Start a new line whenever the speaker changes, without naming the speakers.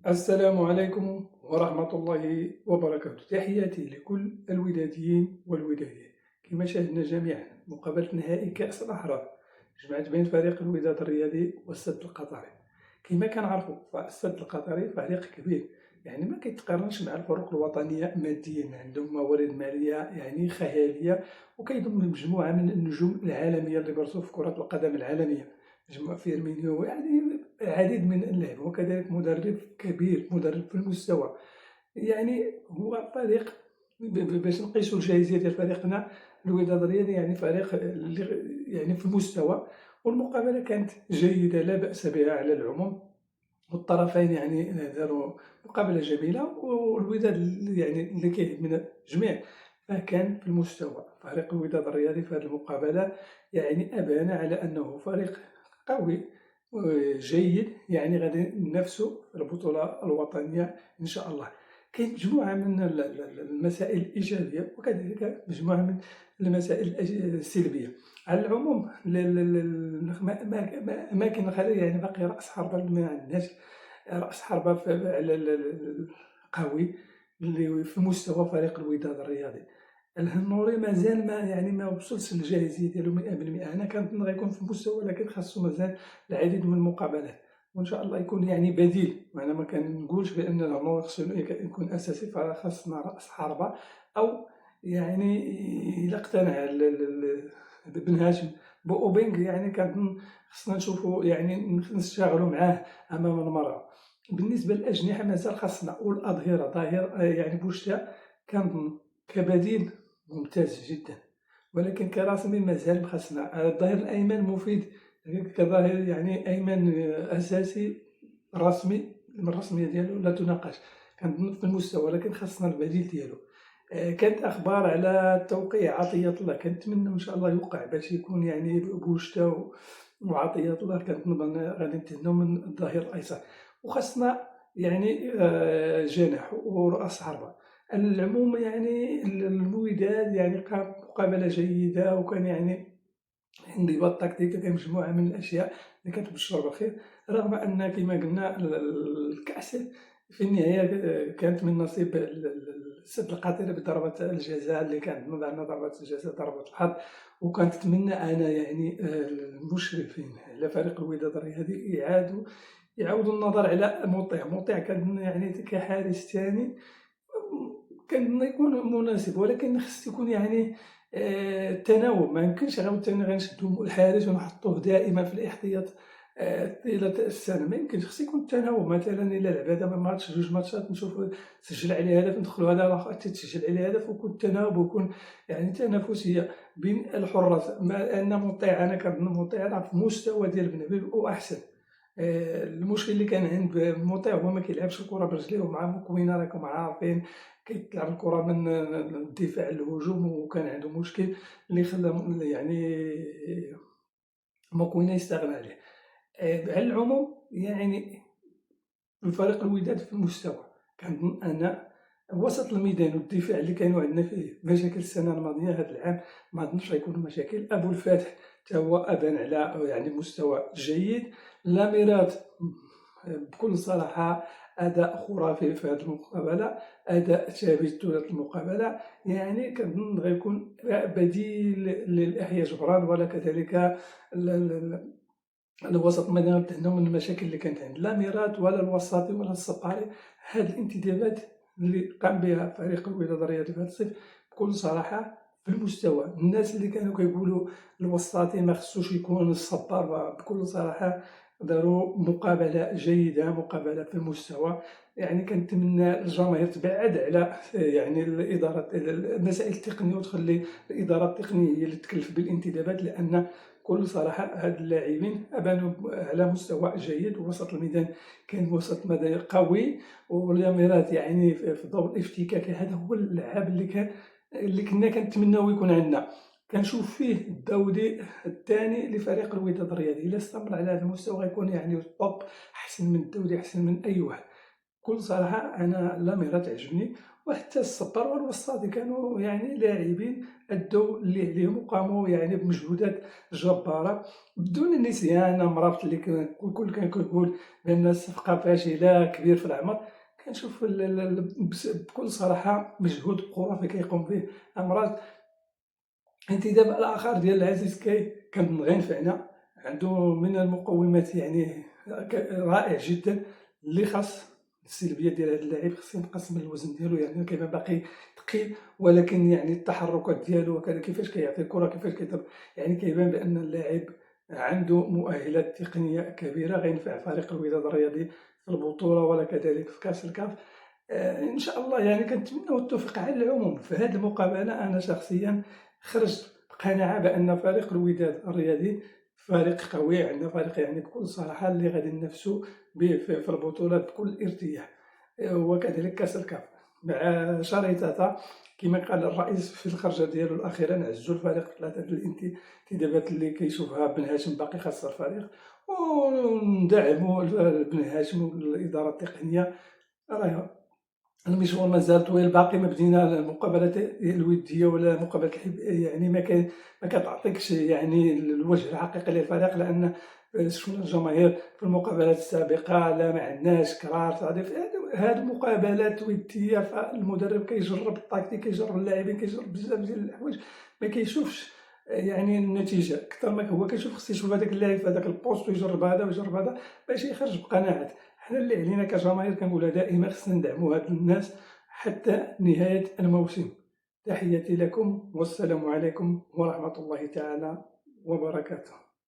السلام عليكم ورحمة الله وبركاته. تحياتي لكل الوداديين والوداديات. كما شاهدنا جميعا مقابلة نهائي كأس الأحرار جمعت بين فريق الوداد الرياضي والسد القطري. كما كنعرفوا فالسد القطري فريق كبير، يعني ما كيتقارنش مع الفرق الوطنية ماديا، عندهم موارد مالية يعني خيالية، وكيضم مجموعة من النجوم العالمية اللي برزوا في كرة القدم العالمية، مجموعة فيرمينيو يعني العديد من اللاعبين، وكذلك مدرب كبير، مدرب في المستوى. يعني هو فريق باش نقيسوا الجاهزية ديال فريقنا الوداد الرياضي، يعني فريق اللي يعني في المستوى، والمقابلة كانت جيدة لا بأس بها على العموم، والطرفين يعني داروا مقابلة جميلة، والوداد يعني اللي كيهب من الجميع فكان في المستوى. فريق الوداد الرياضي في هذه المقابلة يعني أبان على أنه فريق قوي وجيد، يعني غادي ننافسوا في البطولة الوطنية إن شاء الله. كاين مجموعة من المسائل الإيجابية، وكذلك مجموعة من المسائل السلبية. على العموم الأماكن الخلية يعني باقي رأس حربة ما عندناش رأس حربة قوي اللي في مستوى فريق الوداد الرياضي. الهنوري مازال ما وصلش للجاهزية ديالو 100%. أنا كنظن غيكون في المستوى، ولكن خاصو مازال العديد من المقابلات، وإن شاء الله يكون يعني بديل. أنا ما كنقولش بأن الهنوري خصو يكون أساسي، فخاصنا رأس حربة، أو يعني إلا اقتنع بن هاشم بوأوبينغ، يعني كنظن خصنا نشوفو يعني نشتغلو معاه أمام المرمى. بالنسبة للأجنحة مازال خاصنا، والأظهرة ظهير يعني بوشتا كنظن كبديل ممتاز جدا، ولكن كرسمي مازال خاصنا. الظهير الأيمن مفيد كظهير يعني أيمن أساسي رسمي، الرسمية ديالو لا تناقش، كنظن في المستوى، ولكن خاصنا البديل ديالو. كانت أخبار على توقيع عطية الله، كنتمنى إن شاء الله يوقع باش يكون يعني بوشتا وعطية الله. كنظن غادي نتهناو من الظهير الأيسر، وخاصنا يعني جناح ورأس حربة. على العموم يعني الوداد يعني قام مقابلة جيدة، وكان يعني انضباط تكتيكي، كاين مجموعة من الأشياء اللي كتبشر بالخير، رغم أن كما قلنا الكأس في النهاية كانت من نصيب السد القطري بضربة الجزاء اللي كانت نظرنا ضربة الجزاء ضربة الحظ. وكنتمنى أنا يعني المشرفين على فريق الوداد الرياضي يعاودوا النظر على مطيع كان يعني كحارس ثاني، كان يكون مناسب، ولكن خص يكون يعني التناوب. ما يمكنش عاوتاني غنشدو الحارس ونحطوه دائما في الاحتياط طيلة السنة، ما يمكنش. خص يكون التناوب، مثلا إلا لعب هذا ماتش جوج ماتشات نشوفو سجل عليه هدف، ندخلو هذا الآخر تسجل عليه هدف، ويكون التناوب ويكون يعني تنافسية بين الحراس. مع أن مطيع أنا كنظن مطيع راه في المستوى ديال بنبيل وأحسن. المشكل اللي كان عند مطيع هو ما كيلعبش الكرة برجليه، ومع مكوينة راكم عارفين كيتلعب الكرة من الدفاع للهجوم، وكان عنده مشكل اللي خلى يعني مكوينة يستغنى عليه. على العموم يعني الفريق الوداد في المستوى، كنظن أن وسط الميدان والدفاع اللي كانوا عندنا فيه مشاكل السنة الماضية، هذا العام ما أظنش غيكونوا مشاكل. أبو الفتح حتى هو أبان على يعني مستوى جيد. لاميرات بكل صراحة أداء خرافي في هذه المقابلة، أداء ثابت طول المقابلة، يعني كنظن غيكون بديل ليحيى جبران، ولا كذلك الوسط الميدان تهناو من المشاكل اللي كانت عند لاميرات ولا الوساطي ولا الصقاري. هذه الانتدابات اللي قام بها فريق الوداد الرياضي في هذا الصيف بكل صراحة في المستوى. الناس اللي كانوا كيقولوا الوساطي ما خصوش يكون الصبار، بكل صراحة داروا مقابلة جيدة، مقابلة في المستوى. يعني كنتمنى الجماهير تبعد على يعني الإدارة المسائل التقنية، وتخلي الإدارة التقنية هي اللي تكلف بالانتدابات، لأن بكل صراحة هاد اللاعبين أبانوا على مستوى جيد، ووسط الميدان كان وسط ميدان قوي، والياميرات يعني في ضوء الافتكاك هذا هو اللعاب اللي كنا كنتمناو يكون عندنا. كنشوف فيه الداودي الثاني لفريق الوداد الرياضي، إلا استمر على هذا المستوى غيكون يعني الطوب، أحسن من الداودي، أحسن من أي واحد. بكل صراحة أنا لاميرا تعجبني، وحتى الصبر والوسطى كانوا يعني لاعبين أدوا اللي عليهم وقاموا يعني بمجهودات جبارة بدون نسيان مرات اللي الكل كان كيقول بأن الصفقة فاشلة كبير في العمر. كنشوف بكل صراحة مجهود خرافي كيقوم به مرات. الانتداب الآخر ديال العزيز كنظن غير ينفعنا، عنده من المقومات يعني رائع جدا، اللي خاص السلبيات ديال هذا اللاعب خص ينقص من الوزن ديالو، يعني كيبان باقي ثقيل، ولكن يعني التحركات ديالو كيفاش كيعطي الكرة كيفاش كيضرب، يعني كيبان بأن اللاعب عنده مؤهلات تقنية كبيرة غينفع فريق الوداد الرياضي في البطولة ولا كذلك في كأس الكاف. إن شاء الله يعني كنتمناو التوفيق على العموم في هذه المقابلة. أنا شخصيا خرجت بقناعة بأن فريق الوداد الرياضي فريق قوي، عندنا فريق يعني بكل صراحة اللي غادي ننافسو به في البطولة بكل ارتياح، وكذلك كأس الكاف مع شريطة كما قال الرئيس في الخرجة ديالو الأخيرة: نعزّو الفريق 3 الانتدابات اللي كيشوفها بن هاشم باقي خاصها الفريق، وندعمو بن هاشم والإدارة التقنية. راه المشوار مازال طويل، باقي ما بدينا المقابلات الودية ولا المقابلات يعني ما كتعطيكش يعني الوجه الحقيقي للفريق، لأن شفنا الجماهير في المقابلات السابقة لا ما عندناش كرار صافي. هادو مقابلات ودية، فالمدرب كيجرب التكتيك، كيجرب اللاعبين، كيجرب بزاف ديال الحوايج، ما كيشوفش يعني النتيجة أكثر ما هو كيشوف خص يشوف هذاك اللاعب في هذاك البوست ويجرب هذا ويجرب هذا باش يخرج بقناعات. حنا اللي علينا كجماهير كنقولها دائما خصنا ندعموا هاد الناس حتى نهاية الموسم. تحياتي لكم والسلام عليكم ورحمة الله تعالى وبركاته.